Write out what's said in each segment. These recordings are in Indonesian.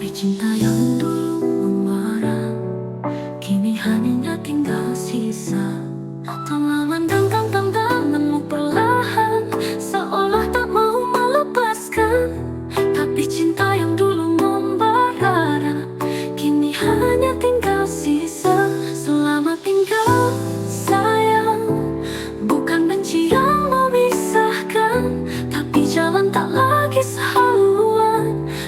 Tapi cinta yang dulu membara, kini hanya tinggal sisa. Telah mendangkang tanganmu perlahan, seolah tak mau melepaskan. Tapi cinta yang dulu membara, kini hanya tinggal sisa. Selamat tinggal sayang, bukan benci yang memisahkan, tapi jalan tak lagi sehaluan.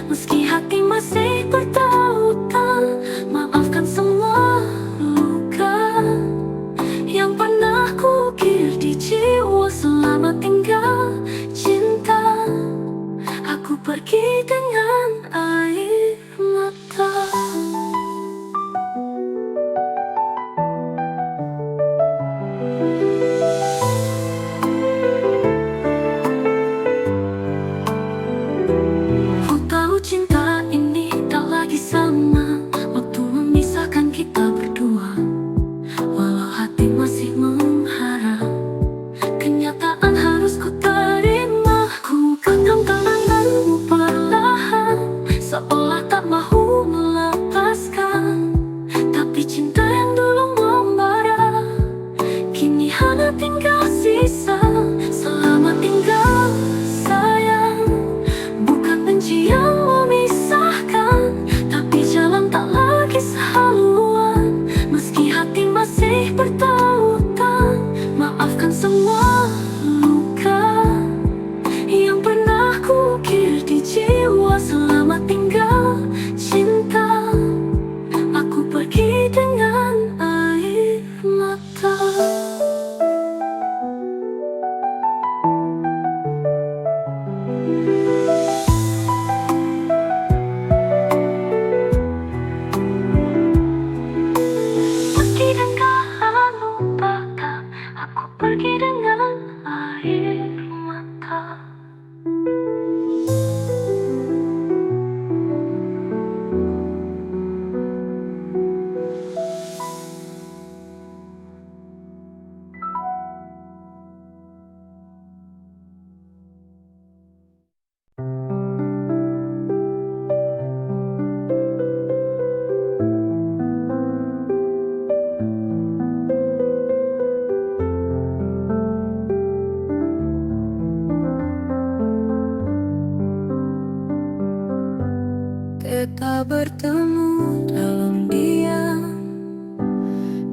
Meski hati masih bertautan, maafkan semua luka yang pernah kukir di jiwa. Selamat tinggal cinta, aku pergi dengan air mata. Ku tahu cinta ini tak lagi sama, waktu memisahkan kita berdua. Walau hati masih mengharap, kenyataan harus ku terima. Ku genggam tanganmu perlahan, seolah tak mau melepaskan. Tapi cinta yang dulu membara, kini hanya tinggal sisa. Selamat tinggal sayang, bukan benci yang memisahkan, tapi jalan tak lagi sehaluan. Meski hati masih bertautan, maafkan semua luka yang pernah kukir di jiwa. Selamat tinggal cinta, aku pergi dengan air mata. Meski dengan lupa, aku pergi dengan air mata. Kita bertemu dalam diam,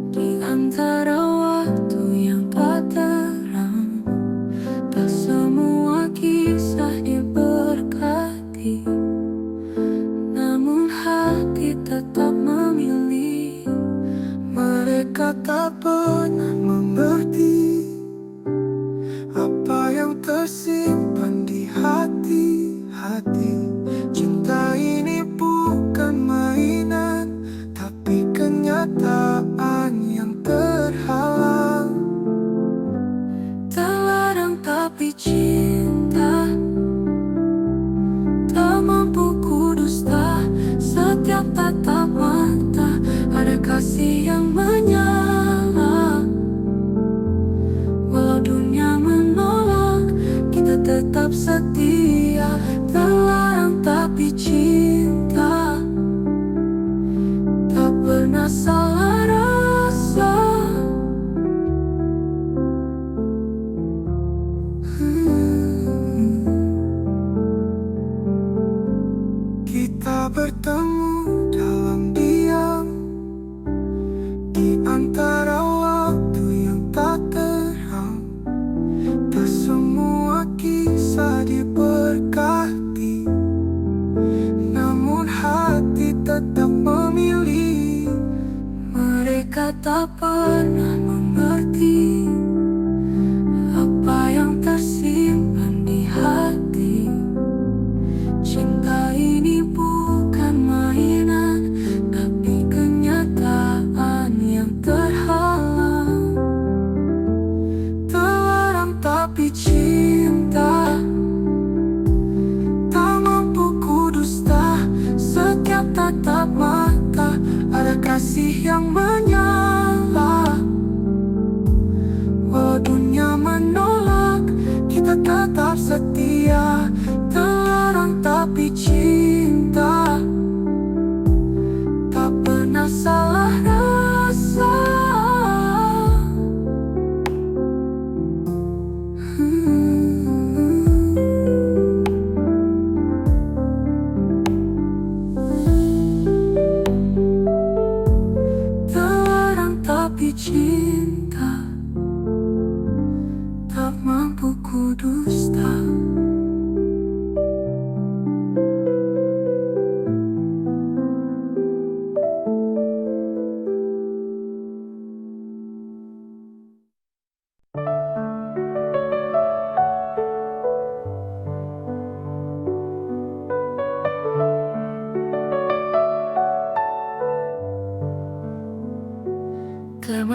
di antara waktu yang tak terang. Tak semua kisah diberkati, namun hati tetap memilih. Mereka tak pernah mengerti apa yang tersimpan di hati-hati. Cinta ini bukan mainan, tapi kenyataan yang terhalang. Terlarang tapi cinta, tak mampu ku dusta. Setiap tatap mata ada kasih yang menyala. Walau dunia menolak, kita tetap setia. Terlarang tapi cinta, tak pernah salah rasa. Kita bertemu dalam diam, di antara waktu yang tak terang. Tak semua kisah diberkati, namun hati tetap memilih. Mereka tak pernah mengerti apa yang tersimpan di hati. Cinta ini bukan mainan, tapi kenyataan yang terhalang. Terlarang tapi cinta, tak mampu ku dusta. Setiap tatap mata ada kasih yang menyala. Walau dunia menolak, kita tetap setia. Terlarang tapi cinta,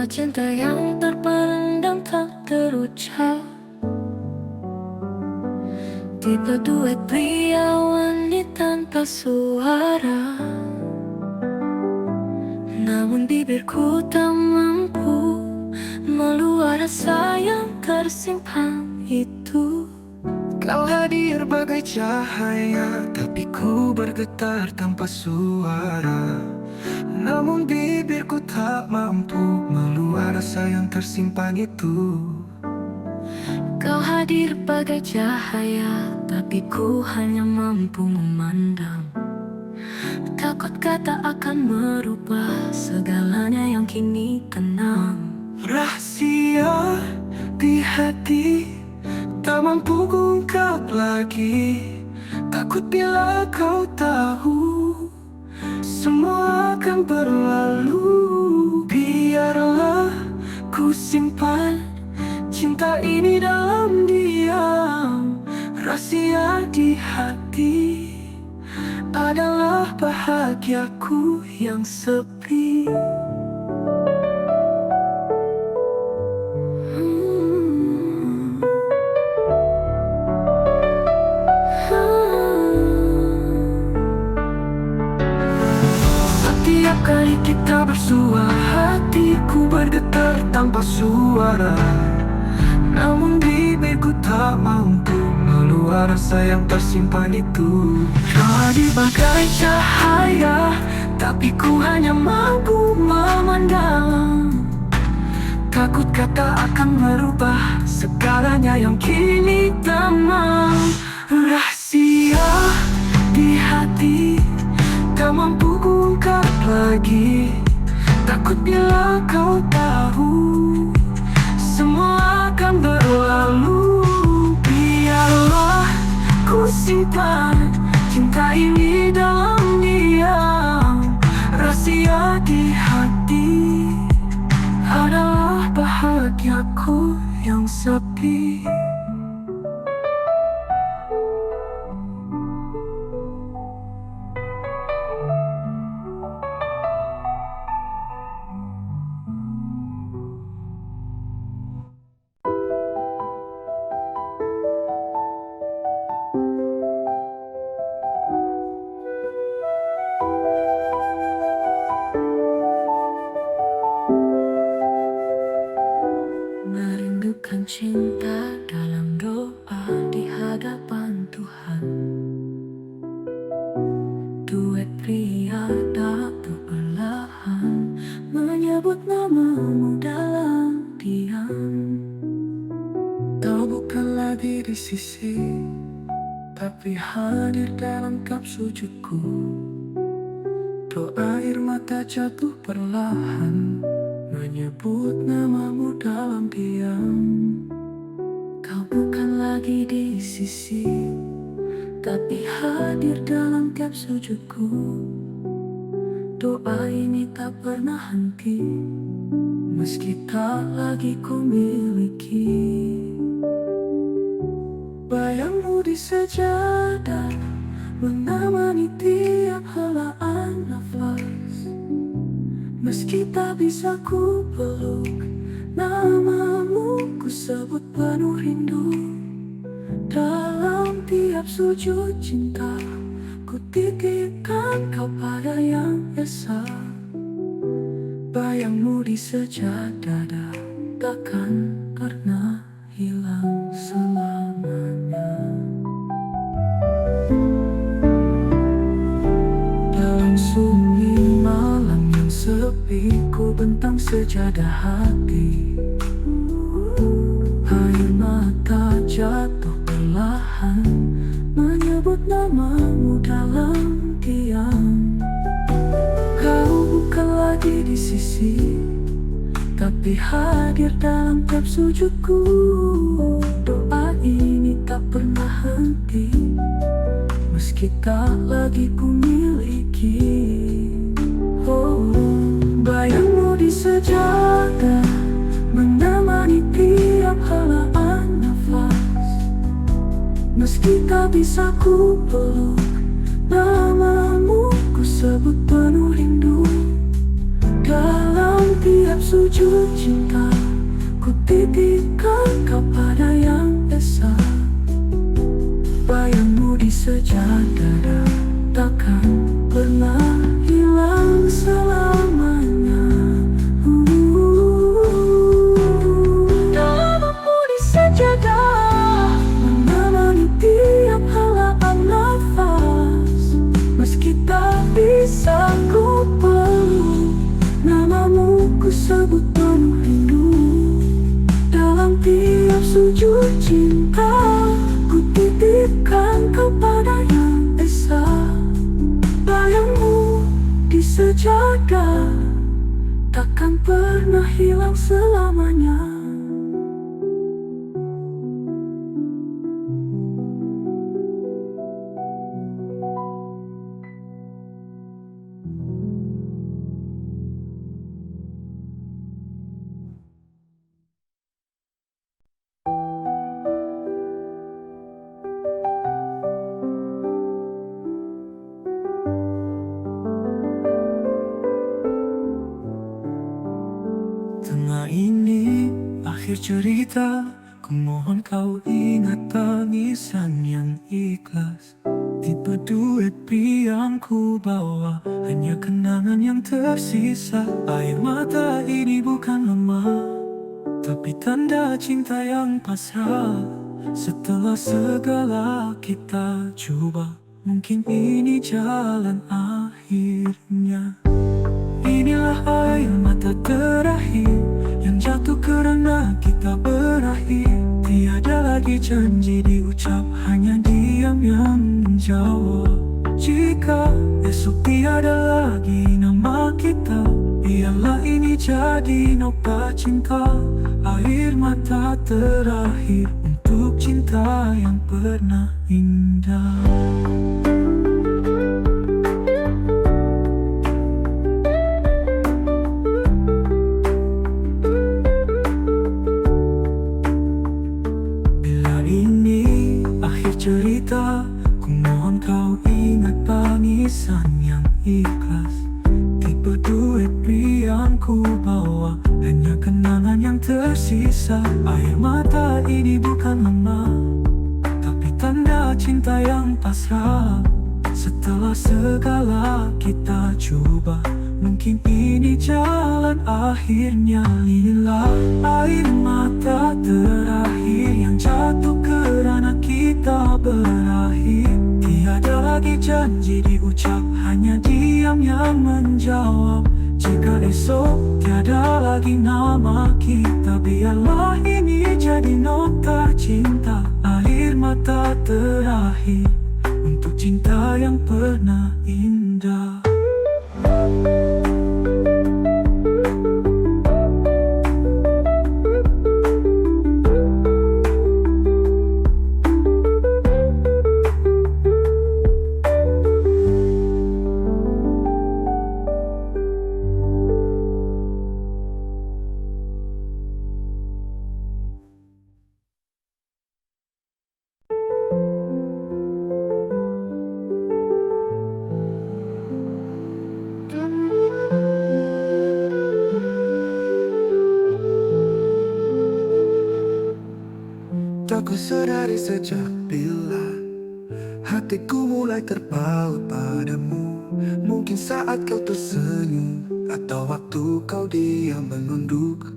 cinta yang terpendam tak terucap. Tiba duet pria wanita tanpa suara, namun bibirku tak mampu meluap rasa yang tersimpan itu. Kau hadir bagai cahaya, tapi ku bergetar tanpa suara. Namun bibirku tak mampu meluap rasa yang tersimpan itu. Kau hadir bagai cahaya, tapi ku hanya mampu memandang. Takut kata akan merubah segalanya yang kini tenang. Rahasia di hati tak mampu kuungkap lagi. Takut bila kau tahu semua akan berlalu. Biarlah ku simpan cinta ini dalam diam. Rahasia di hati adalah bahagiaku yang sepi. Setiap kali kita bersua, hatiku bergetar tanpa suara. Namun bibirku tak mampu meluap rasa yang tersimpan itu. Kau hadir bagai cahaya, tapi ku hanya mampu memandang. Takut kata akan merubah segalanya yang kini tenang. Rahasia di hati tak mampu kuungkap lagi. Takut bila kau tahu semua akan berlalu. Biarlah ku simpan cinta ini dalam diam. Rahasia di hati adalah bahagiaku yang sepi. Merindukan cinta dalam doa di hadapan Tuhan. Duet pria tak perlahan menyebut namamu dalam diam. Kau bukan lagi di sisi, tapi hadir dalam kap sujudku. Doa air mata jatuh perlahan menyebut namamu dalam diam. Kau bukan lagi di sisi, tapi hadir dalam kap sujudku. Doa ini tak pernah henti, meski tak lagi ku miliki. Bayangmu di sejadah menemani tiap helaan nafas. Meski tak bisa ku peluk, namamu ku sebut penuh rindu. Dalam tiap sujud cinta, ku titipkan kau pada yang esa. Bayangmu di sejadah takkan pernah hilang selamanya. Dalam sunyi malam yang sepi, ku bentang sejadah hati. Air mata jatuh perlahan menyebut namamu dalam diam. Kau bukan lagi di sisi, tapi hadir dalam kap sujudku. Doa ini tak pernah henti, meski tak lagi ku miliki. Oh, bayangmu di sejadah menemani tiap helaan nafas. Meski tak bisa ku peluk, namamu ku sebut penuh rindu. Dalam tiap sujud bisa ku peluk, namamu ku sebut penuh rindu. Dalam tiap sujud cinta, ku titipkan kepada Yang Esa. Bayangmu di sejadah takkan pernah hilang selamanya. Tengah ini akhir cerita, ku mohon kau ingat tangisan yang ikhlas. Tipe duet yang ku bawa, hanya kenangan yang tersisa. Air mata ini bukan lemah, tapi tanda cinta yang pasrah. Setelah segala kita coba, mungkin ini jalan akhirnya. Inilah air mata terakhir yang jatuh karena kita berakhir. Tiada lagi janji diucap, hanya diam yang menjawab. Jika esok tiada lagi nama kita, biarlah ini jadi noktah cinta. Air mata terakhir untuk cinta yang pernah indah. Cerita, ku mohon kau ingat tangisan yang ikhlas. Tipe duet yang ku bawa, hanya kenangan yang tersisa. Air mata ini bukan lemah, tapi tanda cinta yang pasrah. Setelah segala kita coba, mungkin ini jalan akhirnya. Inilah air mata terakhir yang jatuh karena kita berakhir. Tiada lagi janji diucap, hanya diam yang menjawab. Jika esok tiada lagi nama kita, biarlah ini jadi nota cinta. Air mata terakhir untuk cinta yang pernah indah. Tak ku sadari sejak bila hatiku mulai terpaut padamu. Mungkin saat kau tersenyum, atau waktu kau diam menunduk.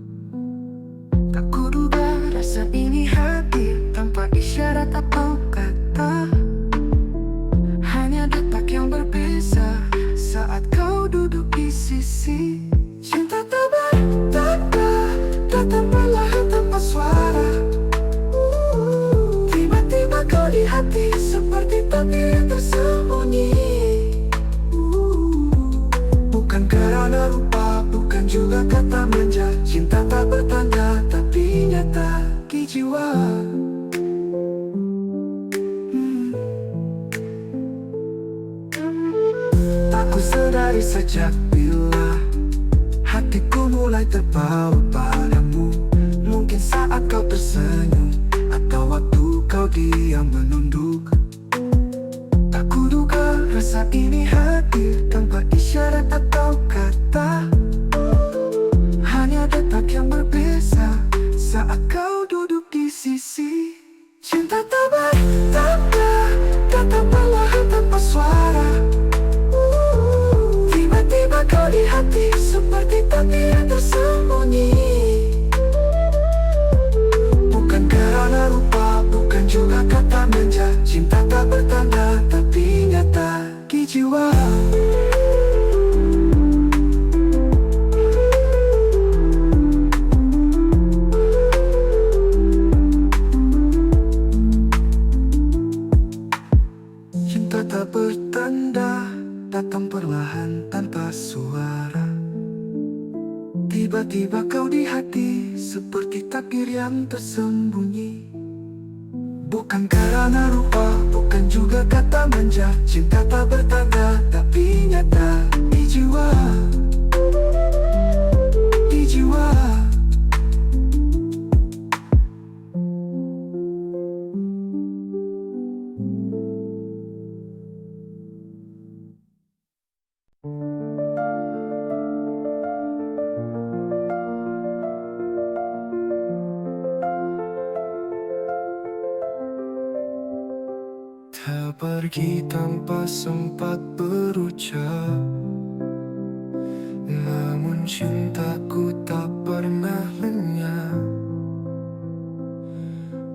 Tak kuduga rasa ini hadir tanpa isyarat atau kata. Hanya detak yang berbeza saat kau duduk di sisi. Cinta tak bertanda, datang perlahan tanpa suara. Tiba-tiba kau di hati seperti takdir yang tersembunyi. Bukan karena rupa, bukan juga kata manja. Cinta tak bertanda tapi nyata di jiwa. Tak ku sadari sejak bila hatiku mulai terpaut padamu. Mungkin saat kau tersenyum, atau waktu kau diam menunduk. Tak kuduga rasa ini hadir tanpa isyarat atau kata. Hanya detak yang berbeza saat kau duduk di sisi. Cinta tak bertanda, datang perlahan tanpa suara. Tiba-tiba kau di hati seperti takdir yang tersembunyi. Bukan karena rupa, bukan juga kata manja. Cinta tak bertanda tapi nyata di jiwa. perlahan tanpa suara. Tiba-tiba kau di hati, seperti takdir yang tersembunyi. Bukan karena rupa, bukan juga kata manja. Cinta tak bertanda, tapi nyata di jiwa. Di jiwa. Tak pergi tanpa sempat berucap, namun cintaku tak pernah lenyap.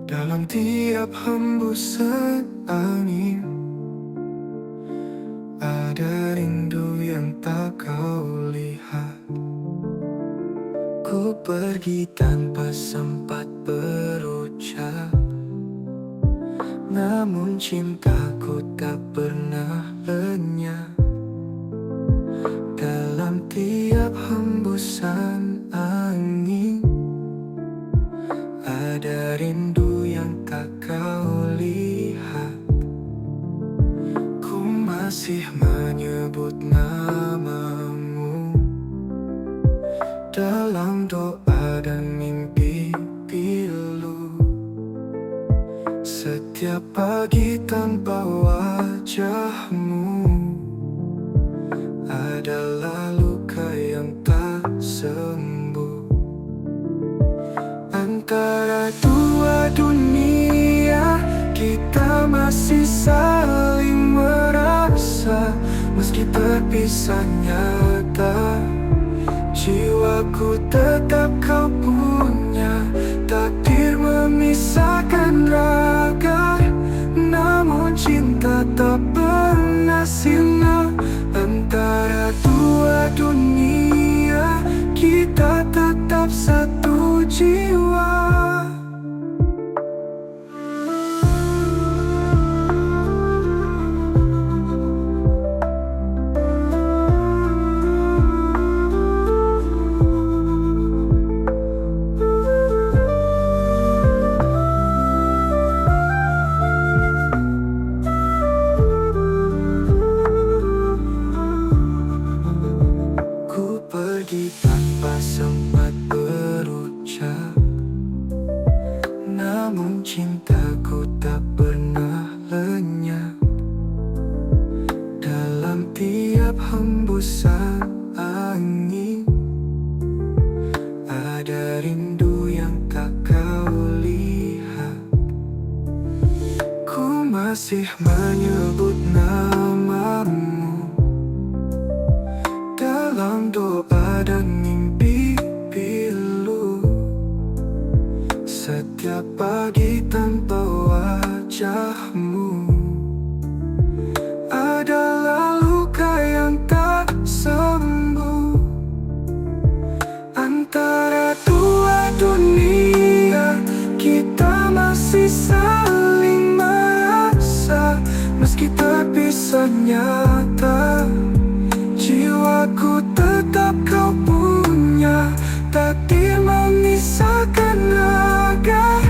Dalam tiap hembusan angin, ada rindu yang tak kau lihat. Ku pergi tanpa sempat berucap, namun cintaku tak pernah lenyap. Dalam tiap hembusan angin, ada rindu yang tak kau lihat. Ku masih menyebut namamu dalam doa dan mimpi pilu. Setiap pagi tanpa wajahmu adalah luka yang tak sembuh. Antara dua dunia, kita masih saling merasa. Meski terpisah nyata, jiwaku tetap kau punya. Takdir memisahkan raga, namun cinta tak pernah sirna. Antara dua dunia, kita tetap satu jiwa. Pergi tanpa sempat berucap, namun cintaku tak pernah lenyap. Dalam tiap hembusan angin, ada rindu yang tak kau lihat. Ku masih menyebut namamu dalam doa dan mimpi pilu. Setiap pagi tanpa wajahmu adalah luka yang tak sembuh. Antara dua dunia, kita masih saling merasa. Meski terpisah nyata, jiwaku tetap kau punya. Takdir memisahkan raga,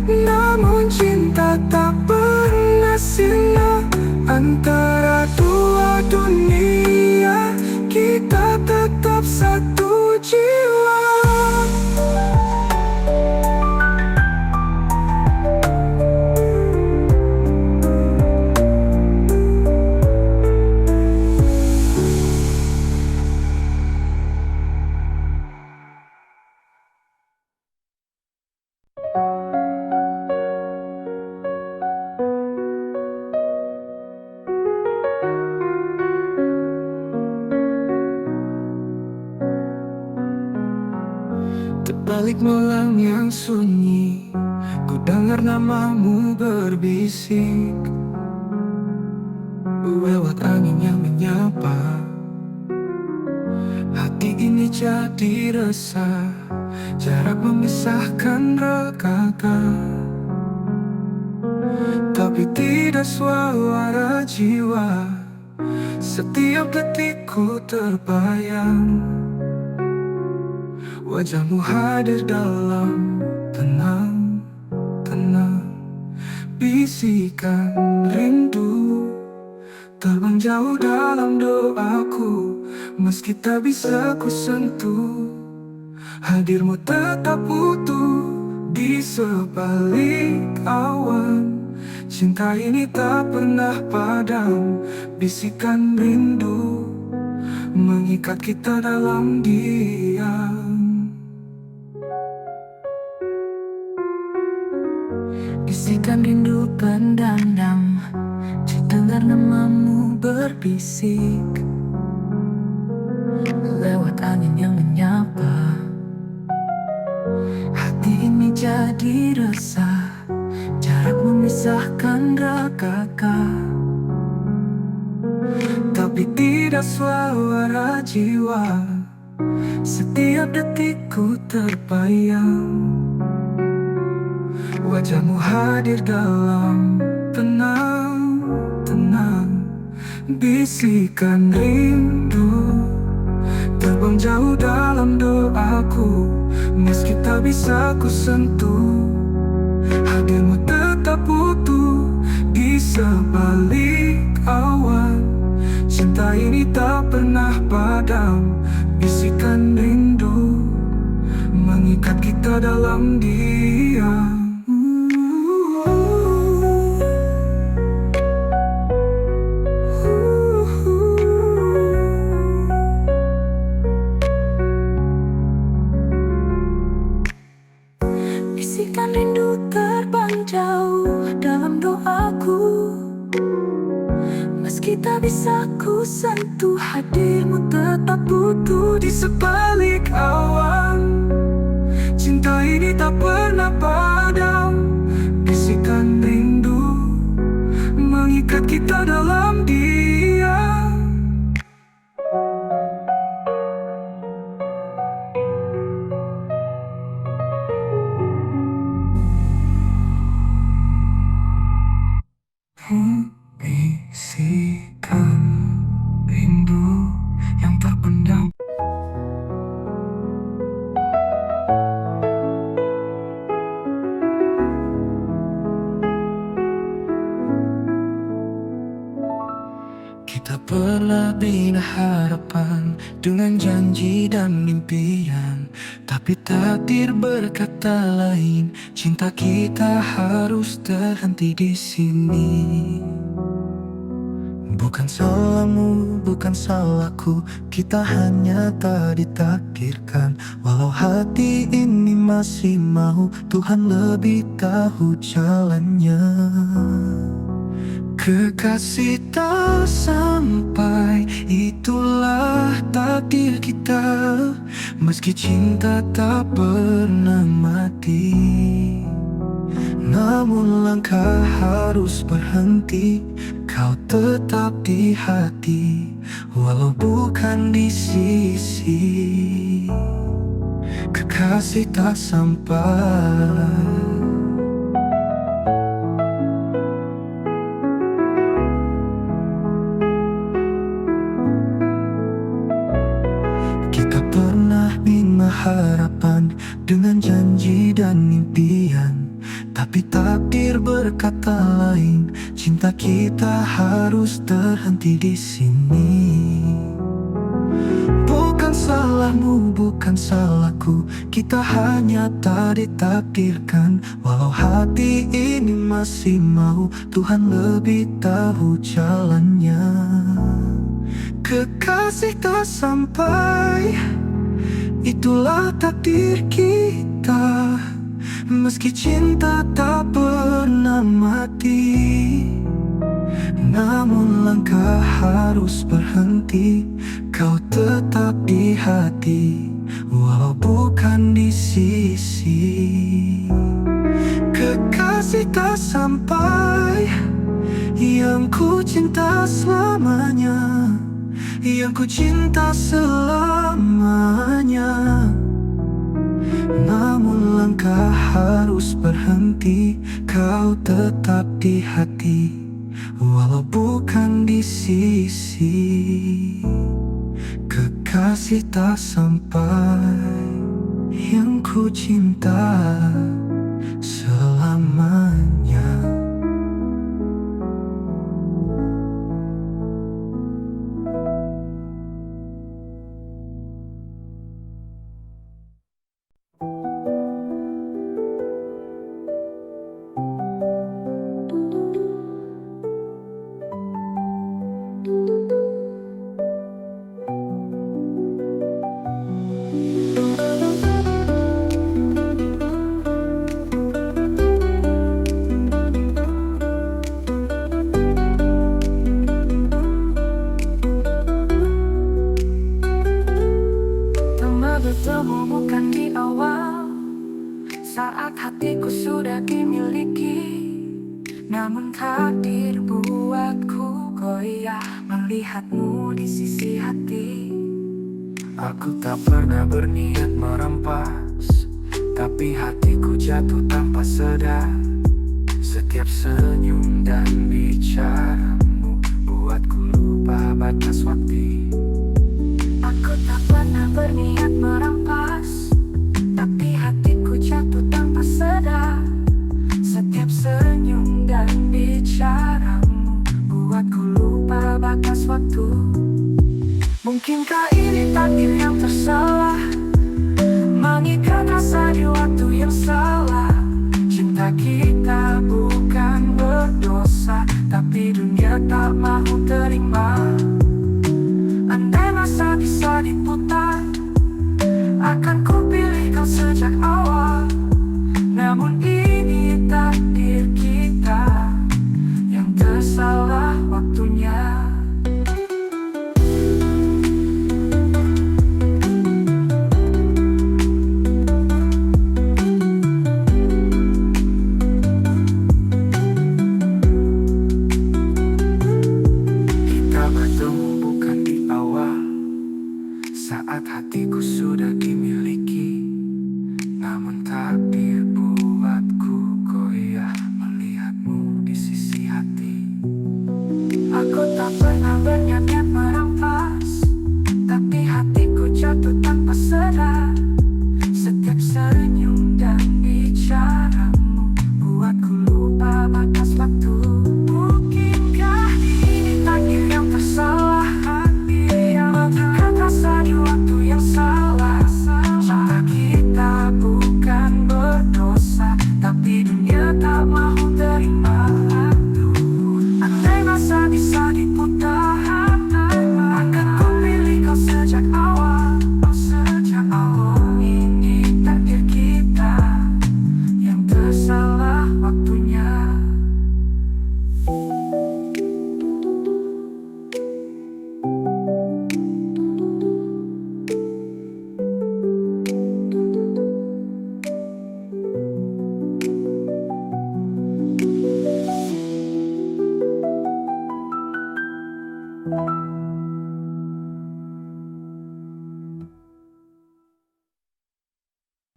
namun cinta tak pernah sirna. Antara dua dunia, kita tetap satu jiwa. Terbalik malam yang sunyi, ku dengar namamu berbisik lewat angin yang menyapa. Hati ini jadi resah, jarak memisahkan regakan. Tapi tidak suara jiwa Setiap detikku terbayang, wajahmu hadir dalam tenang. Bisikan rindu terbang jauh dalam doaku. Meski tak bisa ku sentuh, hadirmu tetap utuh di sebalik awan. Cinta ini tak pernah padam. Bisikan rindu mengikat kita dalam diam. Bisikan rindu pendam, dengar namamu berbisik lewat angin yang menyapa. Hati ini jadi resah, jarak memisahkan ragaka. Tapi tidak suara jiwa, setiap detikku terbayang. Wajahmu hadir dalam tenang. Bisikan rindu terbang jauh dalam doaku. Meski tak bisa ku sentuh, hadirmu tetap utuh di sebalik awan. Cinta ini tak pernah padam. Bisikan rindu mengikat kita dalam diam. Bisikan rindu terbang jauh dalam doaku. Meski tak bisa ku sentuh, hadirmu tetap utuh Di sebalik awan, cinta ini tak pernah padam. Bisikan rindu mengikat kita dalam diam. Bisikan rindu yang terpendam. Kita pernah bina harapan dengan janji dan impian, tapi takdir berkata lain. Cinta kita harus terhenti di sini. Bukan salahmu, bukan salahku, kita hanya tak ditakdirkan. Walau hati ini masih mau, Tuhan lebih tahu jalannya. Kekasih tak sampai, itulah takdir kita. Meski cinta tak pernah mati, namun langkah harus berhenti. Kau tetap di hati, walau bukan di sisi. Kekasih tak sampai. Kita pernah bina harapan dengan janji dan impian, tapi takdir berkata lain. Cinta kita harus terhenti di sini. Bukan salahmu, bukan salahku, kita hanya tak ditakdirkan. Walau hati ini masih mau, Tuhan lebih tahu jalannya. Kekasih tak sampai, itulah takdir kita. Meski cinta tak pernah mati, namun langkah harus berhenti. Kau tetap di hati, walau bukan di sisi. Kekasih tak sampai, yang ku cinta selamanya, yang ku cinta selamanya. Namun langkah harus berhenti. Kau tetap di hati, walau bukan di sisi kekasih tak sampai yang ku cinta selamanya. Bertemu bukan di awal, saat hatiku sudah dimiliki. Namun takdir buatku goyah melihatmu di sisi hati. Aku tak pernah berniat merampas, tapi hatiku jatuh tanpa sadar. Setiap senyum dan bicaramu buatku lupa batas waktu. Aku tak pernah berniat merampas, tapi hatiku jatuh tanpa sadar. Setiap senyum dan bicaramu buatku lupa batas waktu. Mungkinkah ini takdir yang tersalah, mengikat rasa di waktu yang salah. Cinta kita bukan berdosa, tapi dunia tak mau terima. Andai masa bisa diputar, akan ku pilih kau sejak awal. Namun ini takdir kita yang tersalah waktunya. Kita bertemu bukan di awal, saat hatiku